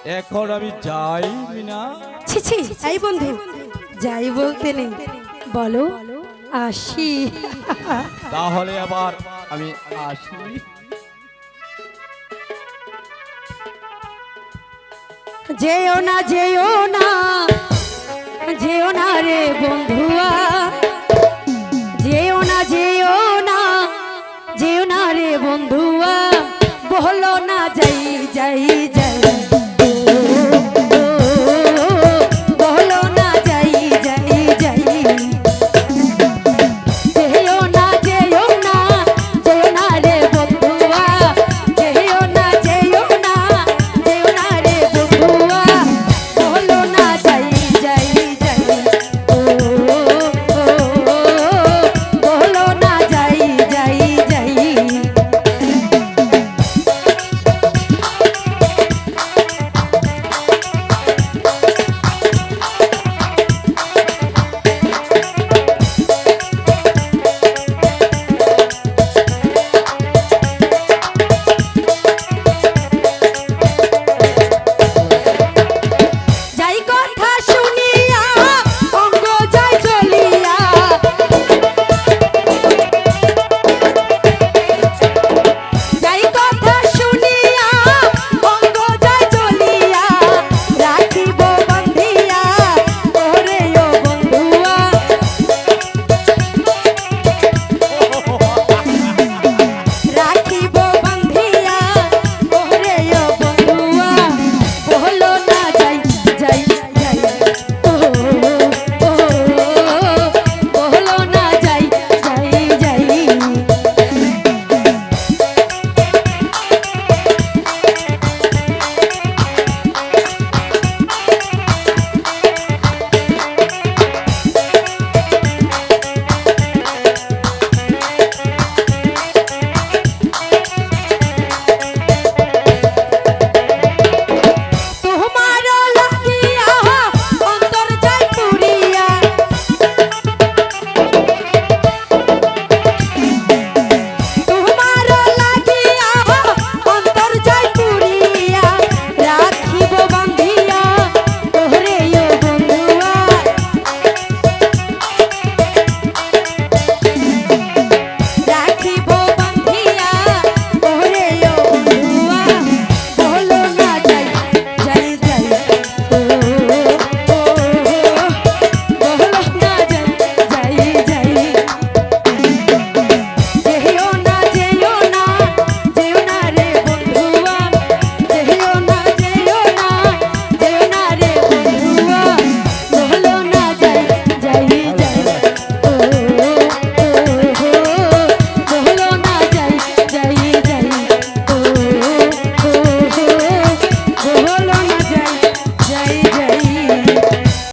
এখন আমি যাই মিনা। ছি ছি, এই বন্ধু যাই বলতে নেই, বলো আসি। তাহলে আবার আমি আসি। যেও না যেও না, যেও না রে বন্ধুয়া, যেও না যেও না, যেও না রে বন্ধুয়া, বলো না যাই যাই